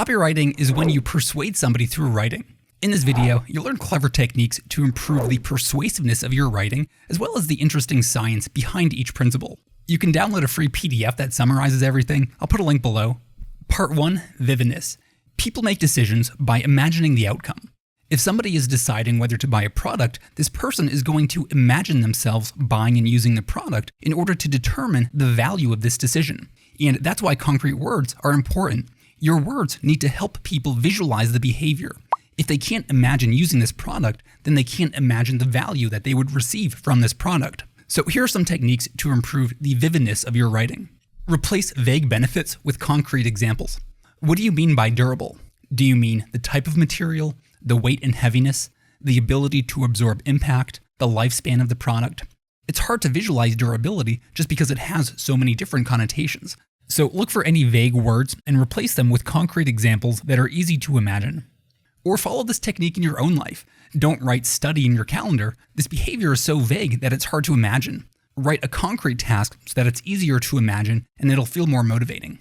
Copywriting is when you persuade somebody through writing. In this video, you'll learn clever techniques to improve the persuasiveness of your writing, as well as the interesting science behind each principle. You can download a free PDF that summarizes everything. I'll put a link below. Part 1, Vividness. People make decisions by imagining the outcome. If somebody is deciding whether to buy a product, this person is going to imagine themselves buying and using the product in order to determine the value of this decision. And that's why concrete words are important. Your words need to help people visualize the behavior. If they can't imagine using this product, then they can't imagine the value that they would receive from this product. So here are some techniques to improve the vividness of your writing. Replace vague benefits with concrete examples. What do you mean by durable? Do you mean the type of material, the weight and heaviness, the ability to absorb impact, the lifespan of the product? It's hard to visualize durability just because it has so many different connotations. So look for any vague words and replace them with concrete examples that are easy to imagine. Or follow this technique in your own life. Don't write study in your calendar. This behavior is so vague that it's hard to imagine. Write a concrete task so that it's easier to imagine and it'll feel more motivating.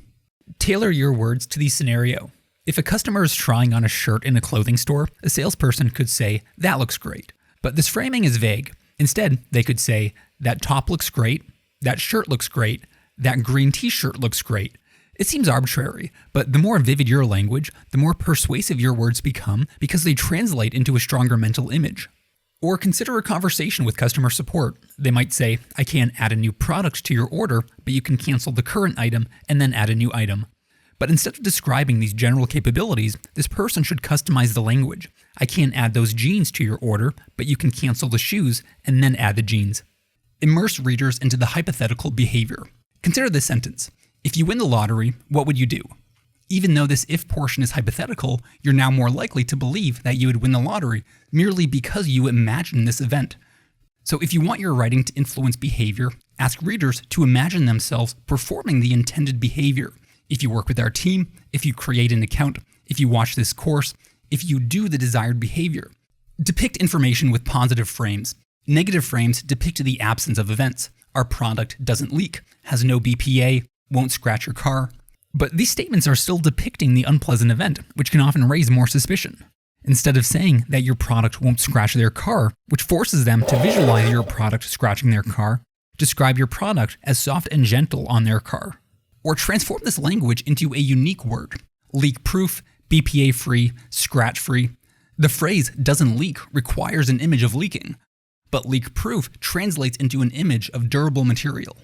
Tailor your words to the scenario. If a customer is trying on a shirt in a clothing store, a salesperson could say, "That looks great." But this framing is vague. Instead, they could say, "That top looks great," "That shirt looks great," "That green t-shirt looks great." It seems arbitrary, but the more vivid your language, the more persuasive your words become because they translate into a stronger mental image. Or consider a conversation with customer support. They might say, "I can't add a new product to your order, but you can cancel the current item and then add a new item." But instead of describing these general capabilities, this person should customize the language. "I can't add those jeans to your order, but you can cancel the shoes and then add the jeans." Immerse readers into the hypothetical behavior. Consider this sentence. If you win the lottery, what would you do? Even though this if portion is hypothetical, you're now more likely to believe that you would win the lottery merely because you imagine this event. So if you want your writing to influence behavior, ask readers to imagine themselves performing the intended behavior. If you work with our team, if you create an account, if you watch this course, if you do the desired behavior. Depict information with positive frames. Negative frames depict the absence of events. Our product doesn't leak, has no BPA, won't scratch your car. But these statements are still depicting the unpleasant event, which can often raise more suspicion. Instead of saying that your product won't scratch their car, which forces them to visualize your product scratching their car, describe your product as soft and gentle on their car. Or transform this language into a unique word. Leak-proof, BPA-free, scratch-free. The phrase "doesn't leak" requires an image of leaking, but leak-proof translates into an image of durable material.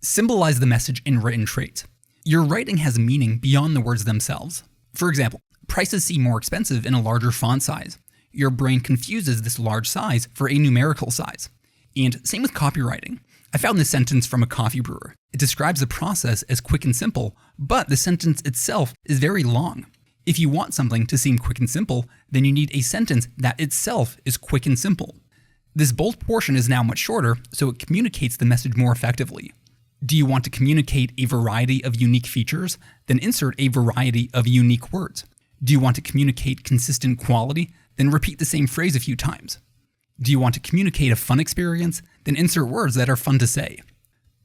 Symbolize the message in written traits. Your writing has meaning beyond the words themselves. For example, prices seem more expensive in a larger font size. Your brain confuses this large size for a numerical size. And same with copywriting. I found this sentence from a coffee brewer. It describes the process as quick and simple, but the sentence itself is very long. If you want something to seem quick and simple, then you need a sentence that itself is quick and simple. This bold portion is now much shorter, so it communicates the message more effectively. Do you want to communicate a variety of unique features? Then insert a variety of unique words. Do you want to communicate consistent quality? Then repeat the same phrase a few times. Do you want to communicate a fun experience? Then insert words that are fun to say.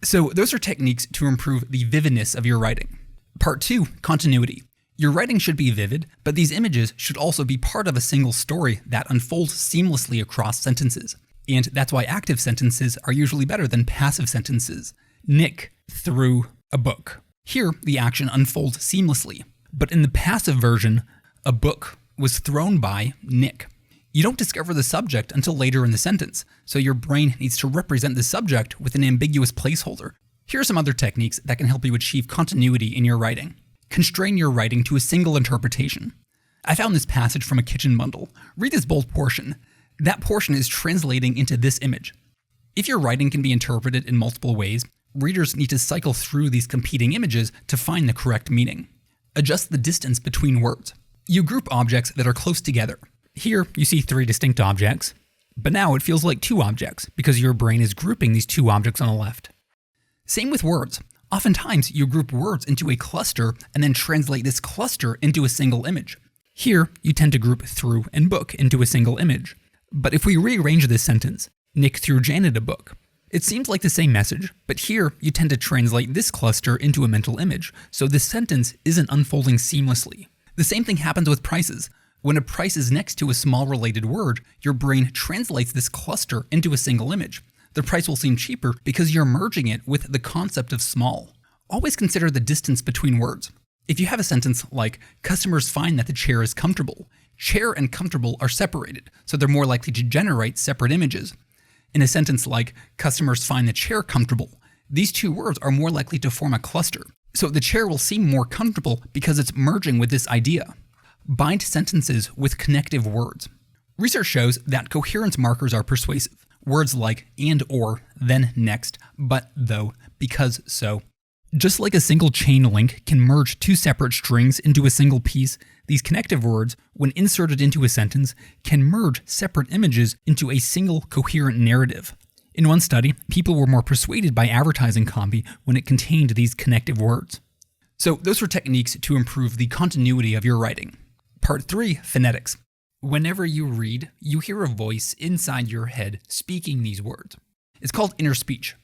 So those are techniques to improve the vividness of your writing. Part 2, continuity. Your writing should be vivid, but these images should also be part of a single story that unfolds seamlessly across sentences. And that's why active sentences are usually better than passive sentences. Nick threw a book. Here, the action unfolds seamlessly. But in the passive version, a book was thrown by Nick. You don't discover the subject until later in the sentence, so your brain needs to represent the subject with an ambiguous placeholder. Here are some other techniques that can help you achieve continuity in your writing. Constrain your writing to a single interpretation. I found this passage from a kitchen bundle. Read this bold portion. That portion is translating into this image. If your writing can be interpreted in multiple ways, readers need to cycle through these competing images to find the correct meaning. Adjust the distance between words. You group objects that are close together. Here, you see 3 distinct objects, but now it feels like 2 objects because your brain is grouping these 2 objects on the left. Same with words. Oftentimes, you group words into a cluster and then translate this cluster into a single image. Here, you tend to group through and book into a single image. But if we rearrange this sentence, Nick threw Janet a book, it seems like the same message, but here you tend to translate this cluster into a mental image, so this sentence isn't unfolding seamlessly. The same thing happens with prices. When a price is next to a small related word, your brain translates this cluster into a single image. The price will seem cheaper because you're merging it with the concept of small. Always consider the distance between words. If you have a sentence like, customers find that the chair is comfortable, chair and comfortable are separated, so they're more likely to generate separate images. In a sentence like, customers find the chair comfortable, these two words are more likely to form a cluster. So the chair will seem more comfortable because it's merging with this idea. Bind sentences with connective words. Research shows that coherence markers are persuasive. Words like and, or, then, next, but, though, because, so. Just like a single chain link can merge two separate strings into a single piece, these connective words, when inserted into a sentence, can merge separate images into a single coherent narrative. In one study, people were more persuaded by advertising copy when it contained these connective words. So those were techniques to improve the continuity of your writing. Part 3, phonetics. Whenever you read, you hear a voice inside your head speaking these words. It's called inner speech.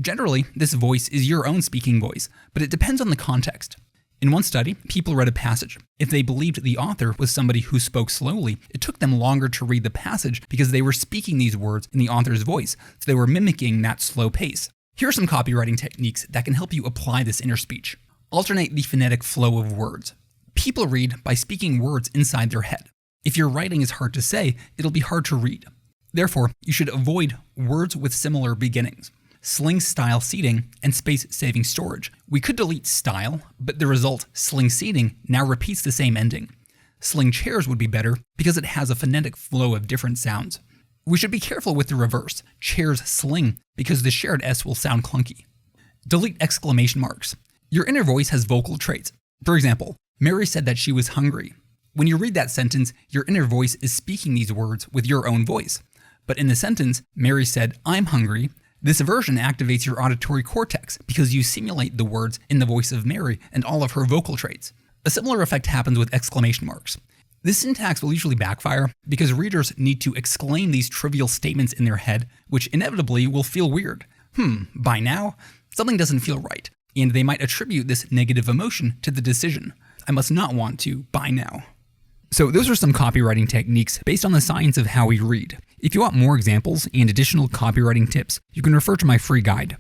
Generally, this voice is your own speaking voice, but it depends on the context. In one study, people read a passage. If they believed the author was somebody who spoke slowly, it took them longer to read the passage because they were speaking these words in the author's voice, so they were mimicking that slow pace. Here are some copywriting techniques that can help you apply this inner speech. Alternate the phonetic flow of words. People read by speaking words inside their head. If your writing is hard to say, it'll be hard to read. Therefore, you should avoid words with similar beginnings. Sling style seating, and space saving storage. We could delete style, but the result, sling seating, now repeats the same ending. Sling chairs would be better because it has a phonetic flow of different sounds. We should be careful with the reverse, chairs sling, because the shared S will sound clunky. Delete exclamation marks. Your inner voice has vocal traits. For example, Mary said that she was hungry. When you read that sentence, your inner voice is speaking these words with your own voice. But in the sentence, Mary said, I'm hungry, this version activates your auditory cortex because you simulate the words in the voice of Mary and all of her vocal traits. A similar effect happens with exclamation marks. This syntax will usually backfire because readers need to exclaim these trivial statements in their head, which inevitably will feel weird. By now? Something doesn't feel right, and they might attribute this negative emotion to the decision. I must not want to by now. So those are some copywriting techniques based on the science of how we read. If you want more examples and additional copywriting tips, you can refer to my free guide.